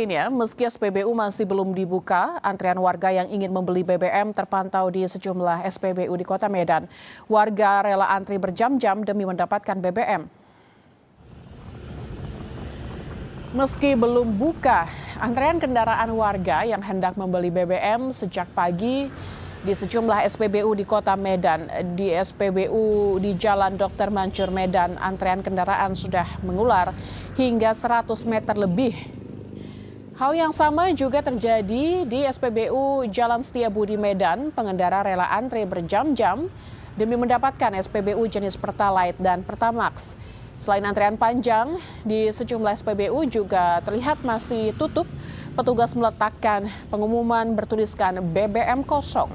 Ini ya, meski SPBU masih belum dibuka, antrian warga yang ingin membeli BBM terpantau di sejumlah SPBU di Kota Medan. Warga rela antri berjam-jam demi mendapatkan BBM. Meski belum buka, antrean kendaraan warga yang hendak membeli BBM sejak pagi di sejumlah SPBU di Kota Medan. Di SPBU di Jalan Dr. Mansur Medan, antrean kendaraan sudah mengular hingga 100 meter lebih. Hal yang sama juga terjadi di SPBU Jalan Setiabudi Medan. Pengendara rela antre berjam-jam demi mendapatkan SPBU jenis Pertalite dan Pertamax. Selain antrean panjang, di sejumlah SPBU juga terlihat masih tutup. Petugas meletakkan pengumuman bertuliskan BBM kosong.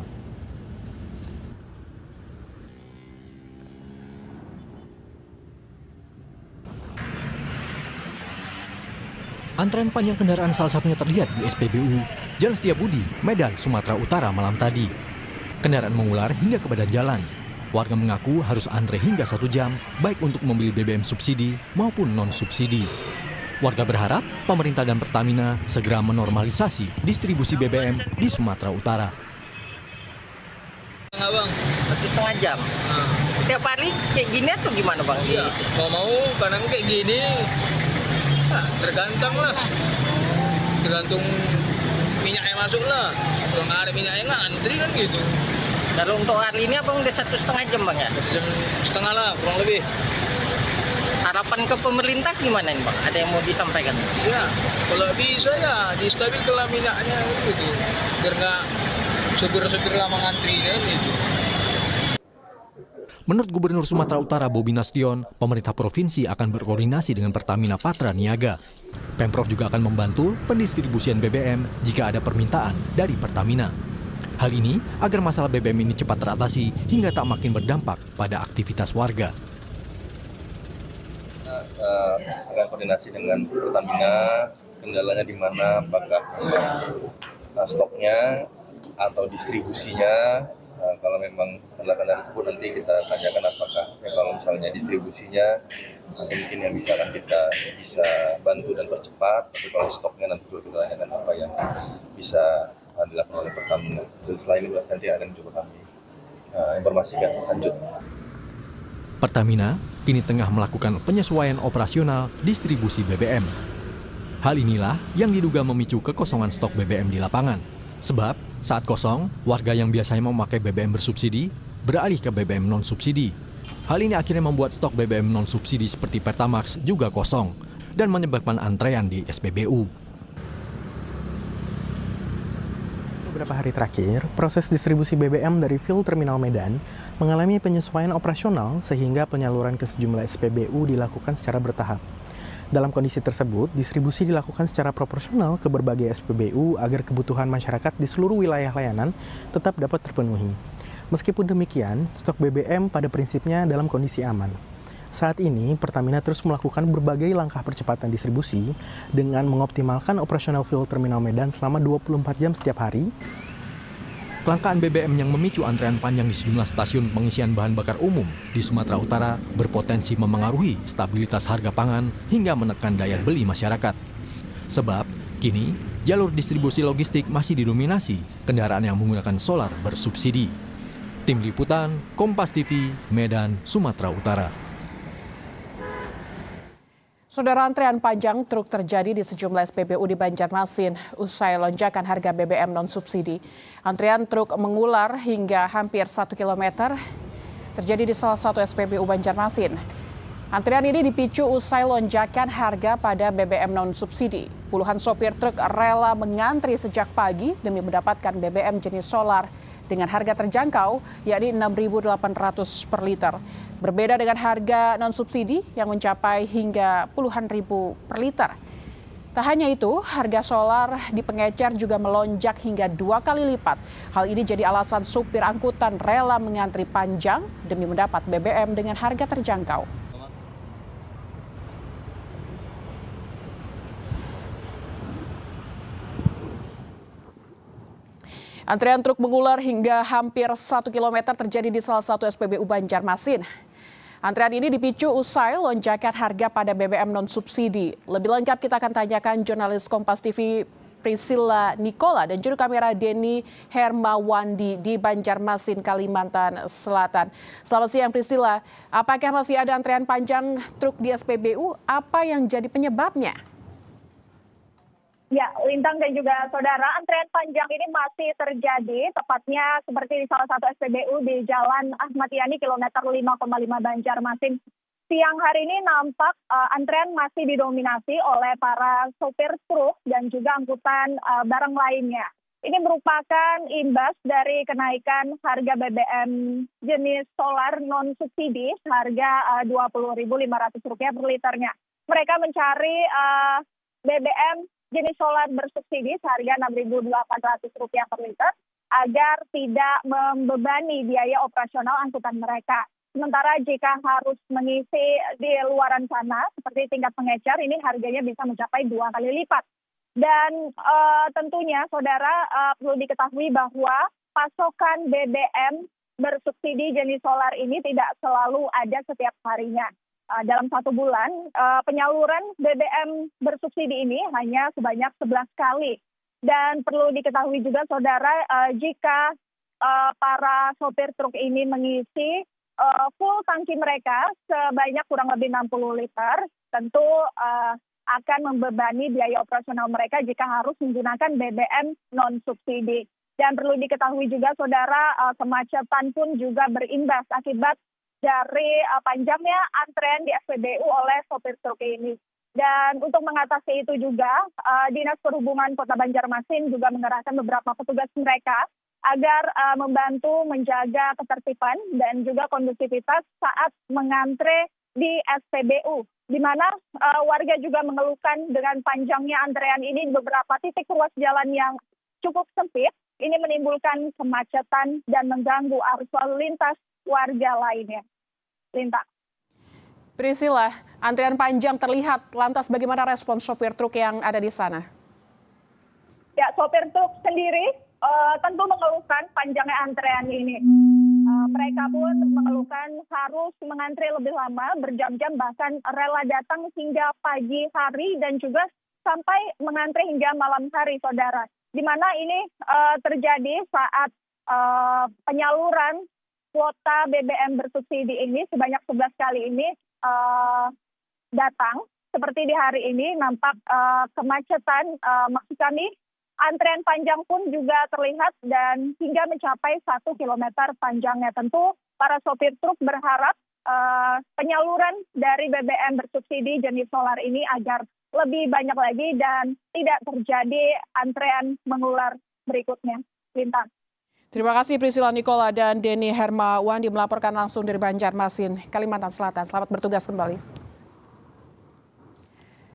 Antrean panjang kendaraan salah satunya terlihat di SPBU Jalan Setiabudi, Medan, Sumatera Utara malam tadi. Kendaraan mengular hingga ke badan jalan. Warga mengaku harus antre hingga 1 jam, baik untuk membeli BBM subsidi maupun non-subsidi. Warga berharap pemerintah dan Pertamina segera menormalisasi distribusi BBM di Sumatera Utara. Bang, 1,5 jam. Setiap hari kayak gini atau gimana bang? Iya, mau kadang kayak gini. Tergantung lah, tergantung minyaknya masuk lah. Kalau nggak ada minyaknya nggak antri kan gitu. Kalau untuk hari ini abang udah 1,5 jam bang ya? 1,5 jam lah kurang lebih. Harapan ke pemerintah gimana nih bang? Ada yang mau disampaikan? Ya, kalau bisa ya distabilkan minyaknya gitu, biar nggak supir-supir lama ngantri kan gitu. Menurut Gubernur Sumatera Utara Bobi Nasution, pemerintah provinsi akan berkoordinasi dengan Pertamina Patra Niaga. Pemprov juga akan membantu pendistribusian BBM jika ada permintaan dari Pertamina. Hal ini agar masalah BBM ini cepat teratasi hingga tak makin berdampak pada aktivitas warga. Akan koordinasi dengan Pertamina, kendalanya di mana, apakah stoknya atau distribusinya. Kalau memang kendala tersebut nanti kita tanyakan apakah kalau misalnya distribusinya mungkin yang bisa kan kita bisa bantu dan percepat, tapi kalau stoknya nanti juga kita tanyakan apa yang bisa dilakukan oleh Pertamina. Dan setelah ini nanti akan coba kami informasikan lanjut. Pertamina kini tengah melakukan penyesuaian operasional distribusi BBM. Hal inilah yang diduga memicu kekosongan stok BBM di lapangan. Sebab saat kosong, warga yang biasanya memakai BBM bersubsidi beralih ke BBM non-subsidi. Hal ini akhirnya membuat stok BBM non-subsidi seperti Pertamax juga kosong dan menyebabkan antrean di SPBU. Beberapa hari terakhir, proses distribusi BBM dari Fuel Terminal Medan mengalami penyesuaian operasional sehingga penyaluran ke sejumlah SPBU dilakukan secara bertahap. Dalam kondisi tersebut, distribusi dilakukan secara proporsional ke berbagai SPBU agar kebutuhan masyarakat di seluruh wilayah layanan tetap dapat terpenuhi. Meskipun demikian, stok BBM pada prinsipnya dalam kondisi aman. Saat ini, Pertamina terus melakukan berbagai langkah percepatan distribusi dengan mengoptimalkan operasional Fuel Terminal Medan selama 24 jam setiap hari. Kelangkaan BBM yang memicu antrean panjang di sejumlah stasiun pengisian bahan bakar umum di Sumatera Utara berpotensi memengaruhi stabilitas harga pangan hingga menekan daya beli masyarakat. Sebab, kini jalur distribusi logistik masih didominasi kendaraan yang menggunakan solar bersubsidi. Tim Liputan, Kompas TV, Medan, Sumatera Utara. Saudara, antrean panjang truk terjadi di sejumlah SPBU di Banjarmasin usai lonjakan harga BBM non-subsidi. Antrean truk mengular hingga hampir 1 km terjadi di salah satu SPBU Banjarmasin. Antrean ini dipicu usai lonjakan harga pada BBM non-subsidi. Puluhan sopir truk rela mengantri sejak pagi demi mendapatkan BBM jenis solar dengan harga terjangkau, yakni Rp6.800 per liter. Berbeda dengan harga non-subsidi yang mencapai hingga puluhan ribu per liter. Tak hanya itu, harga solar di pengecer juga melonjak hingga 2 kali lipat. Hal ini jadi alasan supir angkutan rela mengantri panjang demi mendapat BBM dengan harga terjangkau. Antrean truk mengular hingga hampir 1 km terjadi di salah satu SPBU Banjarmasin. Antrean ini dipicu usai lonjakan harga pada BBM non-subsidi. Lebih lengkap kita akan tanyakan jurnalis Kompas TV Priscilla Nicola dan juru kamera Denny Hermawandi di Banjarmasin, Kalimantan Selatan. Selamat siang Priscilla, apakah masih ada antrean panjang truk di SPBU? Apa yang jadi penyebabnya? Ya, Lintang dan juga saudara, antrean panjang ini masih terjadi, tepatnya seperti di salah satu SPBU di Jalan Ahmad Yani, kilometer 5,5 Banjarmasin. Siang hari ini nampak antrean masih didominasi oleh para sopir truk dan juga angkutan barang lainnya. Ini merupakan imbas dari kenaikan harga BBM jenis solar non-subsidi seharga Rp20.500 per liternya. Mereka mencari BBM jenis solar bersubsidi seharga Rp6.800 per liter agar tidak membebani biaya operasional angkutan mereka. Sementara jika harus mengisi di luaran sana seperti tingkat pengecer, ini harganya bisa mencapai 2 kali lipat. Dan tentunya saudara perlu diketahui bahwa pasokan BBM bersubsidi jenis solar ini tidak selalu ada setiap harinya. Dalam 1 bulan, penyaluran BBM bersubsidi ini hanya sebanyak 11 kali. Dan perlu diketahui juga, saudara, jika para sopir truk ini mengisi full tangki mereka sebanyak kurang lebih 60 liter, tentu akan membebani biaya operasional mereka jika harus menggunakan BBM non-subsidi. Dan perlu diketahui juga, saudara, kemacetan pun juga berimbas akibat dari panjangnya antrean di SPBU oleh sopir truk ini. Dan untuk mengatasi itu juga, Dinas Perhubungan Kota Banjarmasin juga mengerahkan beberapa petugas mereka agar membantu menjaga ketertiban dan juga kondusivitas saat mengantre di SPBU. Di mana warga juga mengeluhkan dengan panjangnya antrean ini di beberapa titik ruas jalan yang cukup sempit. Ini menimbulkan kemacetan dan mengganggu arus lalu lintas warga lainnya. Lintas. Priscilla, antrian panjang terlihat. Lantas bagaimana respon sopir truk yang ada di sana? Ya, sopir truk sendiri tentu mengeluhkan panjangnya antrean ini. Mereka pun mengeluhkan harus mengantri lebih lama, berjam-jam, bahkan rela datang hingga pagi hari dan juga sampai mengantri hingga malam hari, saudara. Di mana ini terjadi saat penyaluran kuota BBM bersubsidi ini sebanyak 11 kali ini datang. Seperti di hari ini nampak kemacetan, maksud kami antrean panjang pun juga terlihat dan hingga mencapai 1 kilometer panjangnya. Tentu para sopir truk berharap penyaluran dari BBM bersubsidi jenis solar ini agar lebih banyak lagi dan tidak terjadi antrean mengular berikutnya. Lintang. Terima kasih Priscilla Nicola dan Denny Hermawandi melaporkan langsung dari Banjarmasin, Kalimantan Selatan. Selamat bertugas kembali.